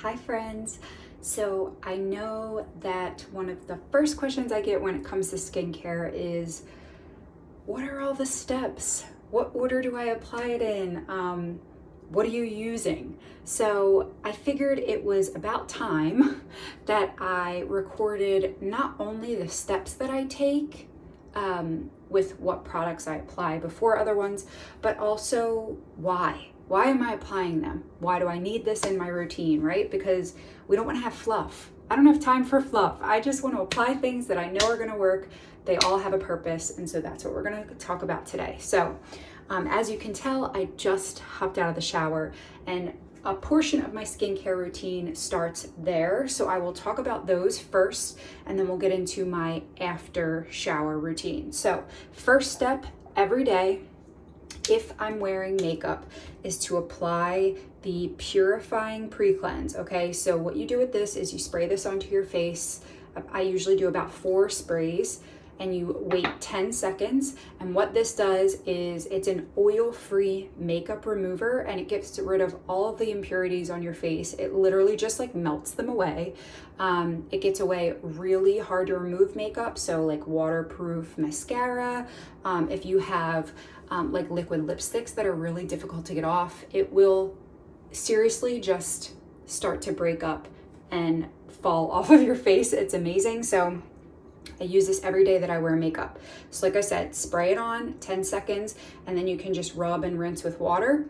Hi friends. So I know that one of the first questions I get when it comes to skincare is, what are all the steps? What order do I apply it in? What are you using? So I figured it was about time that I recorded not only the steps that I take with what products I apply before other ones, but also why. Why am I applying them? Why do I need this in my routine, right? Because we don't want to have fluff. I don't have time for fluff. I just want to apply things that I know are going to work. They all have a purpose, and so that's what we're going to talk about today. So as you can tell, I just hopped out of the shower, and a portion of my skincare routine starts there. So I will talk about those first, and then we'll get into my after shower routine. So first step every day, if I'm wearing makeup, is to apply the purifying pre-cleanse, okay? So what you do with this is you spray this onto your face. I usually do about 4 sprays, and you wait 10 seconds. And what this does is it's an oil-free makeup remover, and it gets rid of all of the impurities on your face. It literally just like melts them away. It gets away really hard to remove makeup, so like waterproof mascara. If you have like liquid lipsticks that are really difficult to get off, it will seriously just start to break up and fall off of your face. It's amazing. So I use this every day that I wear makeup. So like I said, spray it on 10 seconds, and then you can just rub and rinse with water.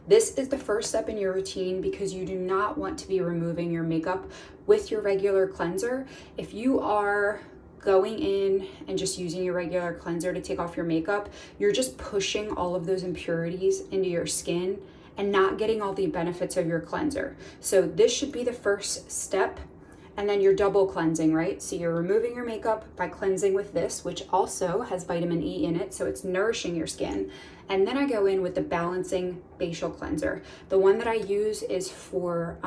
This is the first step in your routine because you do not want to be removing your makeup with your regular cleanser. If you are going in and just using your regular cleanser to take off your makeup, you're just pushing all of those impurities into your skin and not getting all the benefits of your cleanser. So this should be the first step. And then you're double cleansing, right? So you're removing your makeup by cleansing with this, which also has vitamin E in it, so it's nourishing your skin. And then I go in with the balancing facial cleanser. The one that I use is for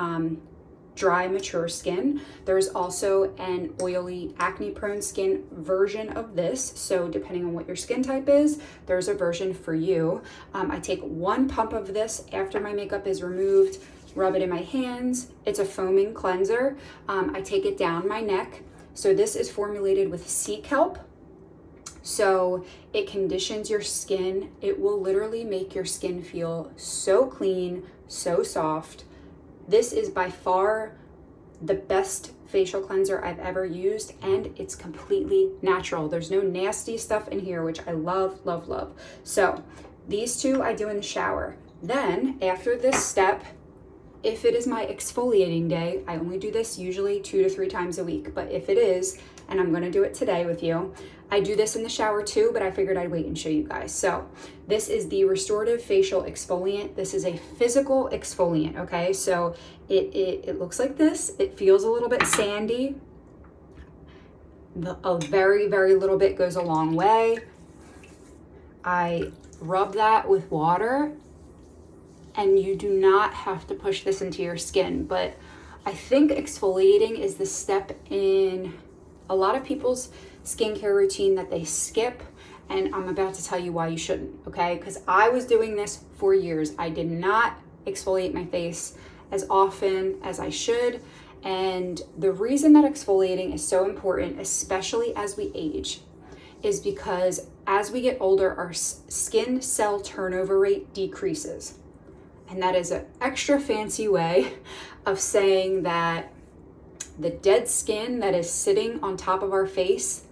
dry, mature skin. There's also an oily, acne-prone skin version of this. So depending on what your skin type is, there's a version for you. I take 1 pump of this after my makeup is removed, rub it in my hands. It's a foaming cleanser. I take it down my neck. So this is formulated with sea kelp. So it conditions your skin. It will literally make your skin feel so clean, so soft. This is by far the best facial cleanser I've ever used, and it's completely natural. There's no nasty stuff in here, which I love, love, love. So these 2 I do in the shower. Then after this step, if it is my exfoliating day, I only do this usually 2 to 3 times a week, but if it is, and I'm gonna do it today with you, I do this in the shower too, but I figured I'd wait and show you guys. So this is the Restorative Facial Exfoliant. This is a physical exfoliant, okay? So it looks like this. It feels a little bit sandy. A very, very little bit goes a long way. I rub that with water, and you do not have to push this into your skin, but I think exfoliating is the step in a lot of people's skincare routine that they skip, and I'm about to tell you why you shouldn't, okay? Because I was doing this for years. I did not exfoliate my face as often as I should, and the reason that exfoliating is so important, especially as we age, is because as we get older, our skin cell turnover rate decreases. And that is an extra fancy way of saying that the dead skin that is sitting on top of our face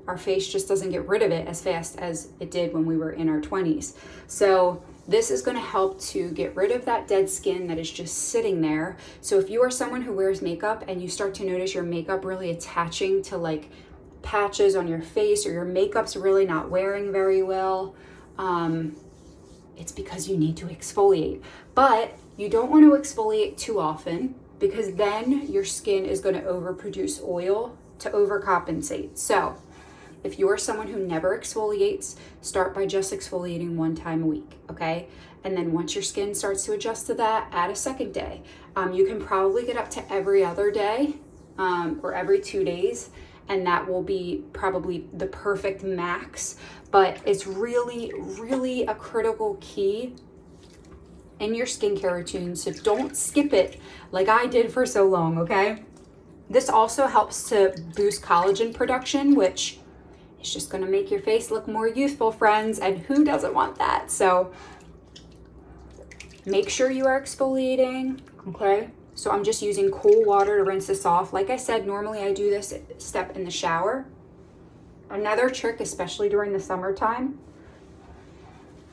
our face just doesn't get rid of it as fast as it did when we were in our 20s. So this is going to help to get rid of that dead skin that is just sitting there. So if you are someone who wears makeup and you start to notice your makeup really attaching to like patches on your face, or your makeup's really not wearing very well, it's because you need to exfoliate. But you don't want to exfoliate too often, because then your skin is going to overproduce oil to overcompensate. So if you are someone who never exfoliates, start by just exfoliating 1 time a week, okay? And then once your skin starts to adjust to that, add a second day. You can probably get up to every other day or every 2 days, and that will be probably the perfect max. But it's really, really a critical key in your skincare routine, so don't skip it like I did for so long, okay? This also helps to boost collagen production, which is just gonna make your face look more youthful, friends, and who doesn't want that? So make sure you are exfoliating, okay? So I'm just using cool water to rinse this off. Like I said, normally I do this step in the shower. Another trick, especially during the summertime,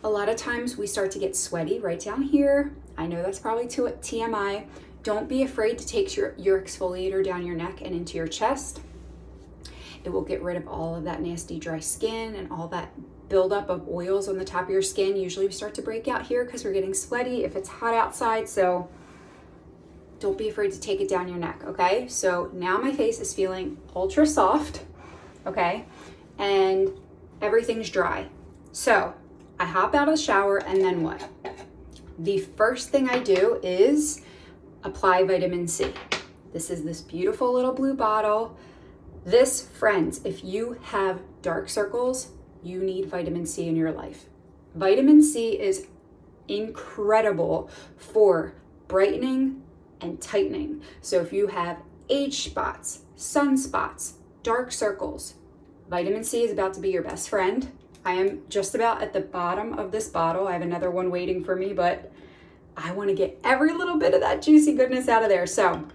a lot of times we start to get sweaty right down here. I know that's probably too TMI. Don't be afraid to take your exfoliator down your neck and into your chest. It will get rid of all of that nasty dry skin and all that buildup of oils on the top of your skin. Usually we start to break out here because we're getting sweaty if it's hot outside. So don't be afraid to take it down your neck, okay? So now my face is feeling ultra soft, okay? And everything's dry. So I hop out of the shower, and then what? The first thing I do is apply vitamin C. This is this beautiful little blue bottle. This, friends, if you have dark circles, you need vitamin C in your life. Vitamin C is incredible for brightening and tightening. So if you have age spots, sunspots, dark circles, vitamin C is about to be your best friend. I am just about at the bottom of this bottle. I have another one waiting for me, but I want to get every little bit of that juicy goodness out of there. So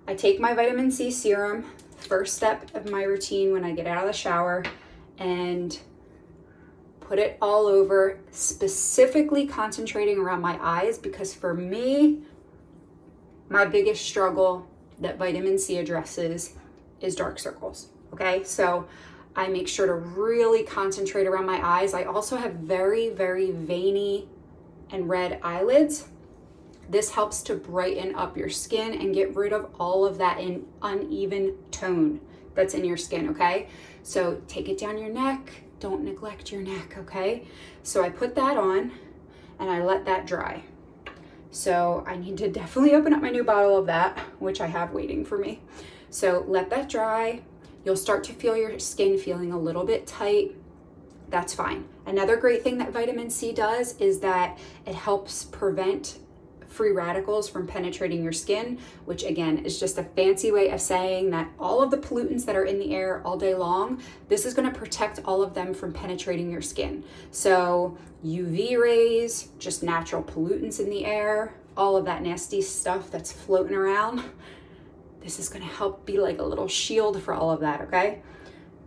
I take my vitamin C serum, first step of my routine when I get out of the shower, and put it all over, specifically concentrating around my eyes, because for me, my biggest struggle that vitamin C addresses is dark circles, okay? So I make sure to really concentrate around my eyes. I also have very, very veiny and red eyelids. This helps to brighten up your skin and get rid of all of that uneven tone that's in your skin, okay? So take it down your neck. Don't neglect your neck, okay? So I put that on and I let that dry. So I need to definitely open up my new bottle of that, which I have waiting for me. So let that dry. You'll start to feel your skin feeling a little bit tight. That's fine. Another great thing that vitamin C does is that it helps prevent free radicals from penetrating your skin, which again is just a fancy way of saying that all of the pollutants that are in the air all day long, this is going to protect all of them from penetrating your skin. So UV rays, just natural pollutants in the air, all of that nasty stuff that's floating around, this is going to help be like a little shield for all of that, okay?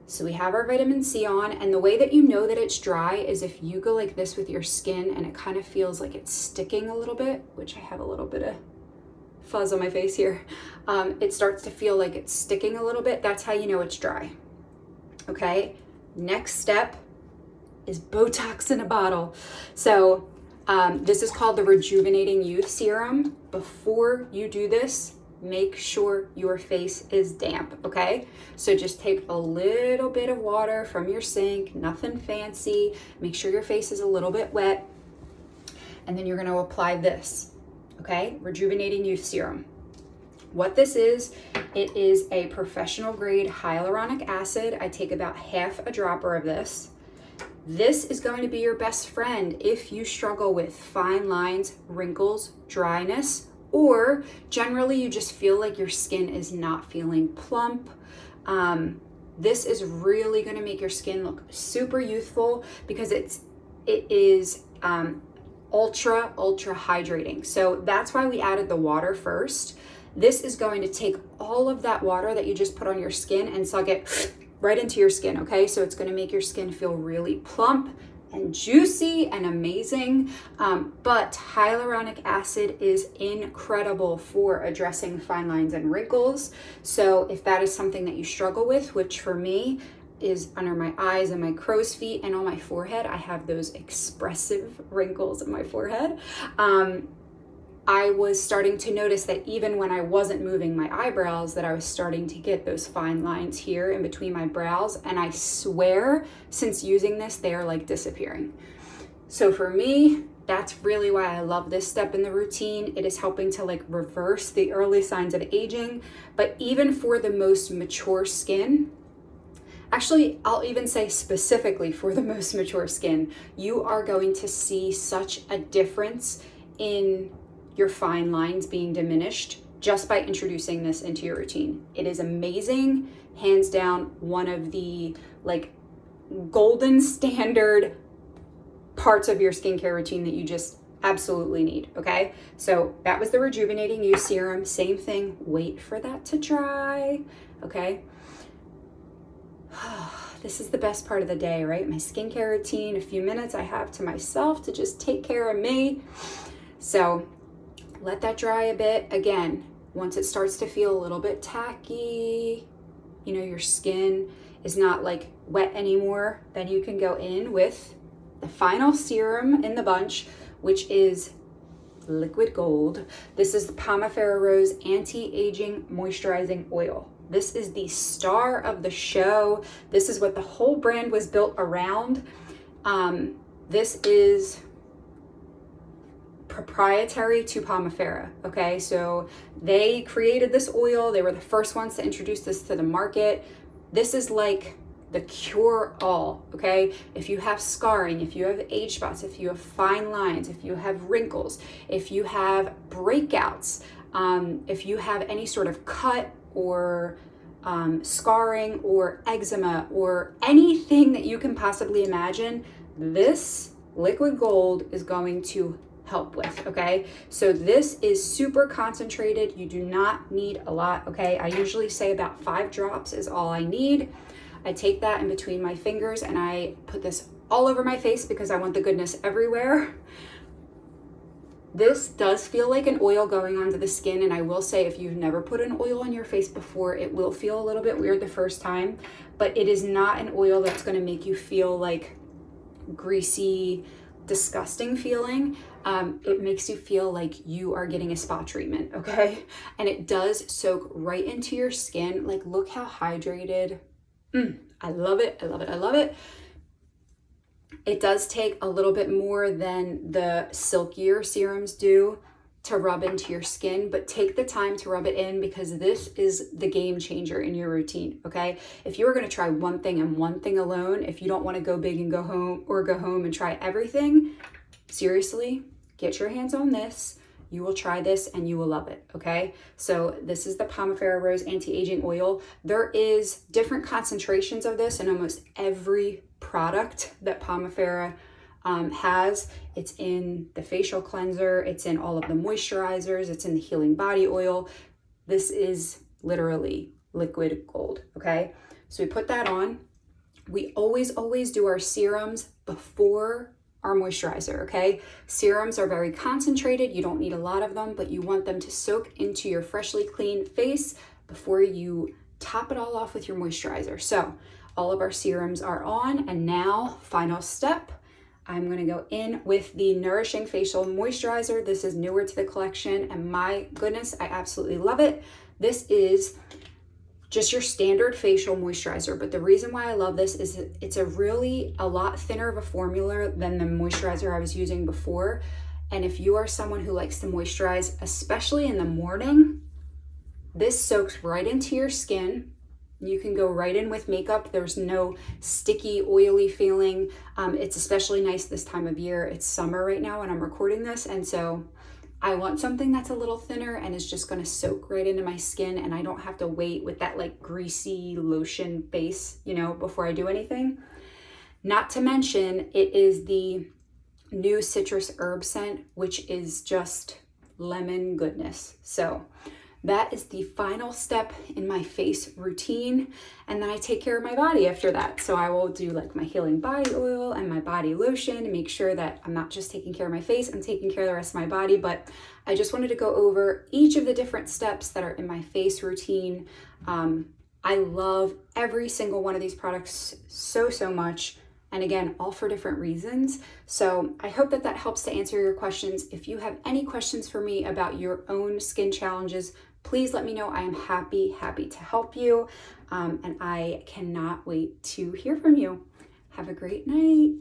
So we have our vitamin C on, and the way that you know that it's dry is if you go like this with your skin and it kind of feels like it's sticking a little bit, which I have a little bit of fuzz on my face here. It starts to feel like it's sticking a little bit. That's how you know it's dry, okay? Next step is Botox in a bottle. So this is called the Rejuvenating Youth Serum. Before you do this, make sure your face is damp, okay? So just take a little bit of water from your sink, nothing fancy. Make sure your face is a little bit wet. And then you're gonna apply this, okay? Rejuvenating Youth Serum. What this is, it is a professional grade hyaluronic acid. I take about half a dropper of this. This is going to be your best friend if you struggle with fine lines, wrinkles, dryness, or generally you just feel like your skin is not feeling plump. This is really going to make your skin look super youthful because it is ultra hydrating. So that's why we added the water first. This is going to take all of that water that you just put on your skin and suck it right into your skin, okay? So it's going to make your skin feel really plump and juicy and amazing. But hyaluronic acid is incredible for addressing fine lines and wrinkles. So if that is something that you struggle with, which for me is under my eyes and my crow's feet and on my forehead, I have those expressive wrinkles in my forehead. I was starting to notice that even when I wasn't moving my eyebrows, that I was starting to get those fine lines here in between my brows. And I swear, since using this, they are like disappearing. So for me, that's really why I love this step in the routine. It is helping to like reverse the early signs of aging. But even for the most mature skin, actually, I'll even say specifically for the most mature skin, you are going to see such a difference in your fine lines being diminished just by introducing this into your routine. It is amazing, hands down, one of the like golden standard parts of your skincare routine that you just absolutely need, okay? So that was the Rejuvenating You Serum. Same thing, wait for that to dry, okay? This is the best part of the day, right? My skincare routine, a few minutes I have to myself to just take care of me. So let that dry a bit. Again, once it starts to feel a little bit tacky, you know, your skin is not like wet anymore, then you can go in with the final serum in the bunch, which is Liquid Gold. This is the Pomifera Rose Anti-Aging Moisturizing Oil. This is the star of the show. This is what the whole brand was built around. This is proprietary to Pomifera, okay? So they created this oil. They were the first ones to introduce this to the market. This is like the cure all, okay? If you have scarring, if you have age spots, if you have fine lines, if you have wrinkles, if you have breakouts, if you have any sort of cut or scarring or eczema or anything that you can possibly imagine, this Liquid Gold is going to help with, okay? So this is super concentrated. You do not need a lot, okay? I usually say about 5 drops is all I need. I take that in between my fingers and I put this all over my face because I want the goodness everywhere. This does feel like an oil going onto the skin, and I will say if you've never put an oil on your face before, it will feel a little bit weird the first time, but it is not an oil that's going to make you feel like greasy, disgusting feeling. It makes you feel like you are getting a spa treatment, okay? And it does soak right into your skin. Like, look how hydrated. I love it, I love it, I love it. It does take a little bit more than the silkier serums do to rub into your skin, but take the time to rub it in because this is the game changer in your routine, okay? If you were gonna try one thing and one thing alone, if you don't wanna go big and go home and try everything, seriously, get your hands on this. You will try this and you will love it, okay? So this is the Pomifera Rose Anti-Aging Oil. There is different concentrations of this in almost every product that Pomifera has. It's in the facial cleanser, it's in all of the moisturizers, it's in the healing body oil. This is literally liquid gold, okay? So we put that on. We always do our serums before our moisturizer, okay? Serums are very concentrated. You don't need a lot of them, but you want them to soak into your freshly clean face before you top it all off with your moisturizer. So all of our serums are on, and now, final step, I'm gonna go in with the Nourishing Facial Moisturizer. This is newer to the collection, and my goodness, I absolutely love it. This is just your standard facial moisturizer, but the reason why I love this is it's a lot thinner of a formula than the moisturizer I was using before. And if you are someone who likes to moisturize, especially in the morning, this soaks right into your skin. You can go right in with makeup. There's no sticky, oily feeling. It's especially nice this time of year. It's summer right now when I'm recording this, and so I want something that's a little thinner and is just gonna soak right into my skin, and I don't have to wait with that like greasy lotion base, you know, before I do anything. Not to mention, it is the new citrus herb scent, which is just lemon goodness. So that is the final step in my face routine. And then I take care of my body after that. So I will do like my healing body oil and my body lotion and make sure that I'm not just taking care of my face, I'm taking care of the rest of my body. But I just wanted to go over each of the different steps that are in my face routine. I love every single one of these products so much. And again, all for different reasons. So I hope that helps to answer your questions. If you have any questions for me about your own skin challenges, please let me know. I am happy to help you. And I cannot wait to hear from you. Have a great night.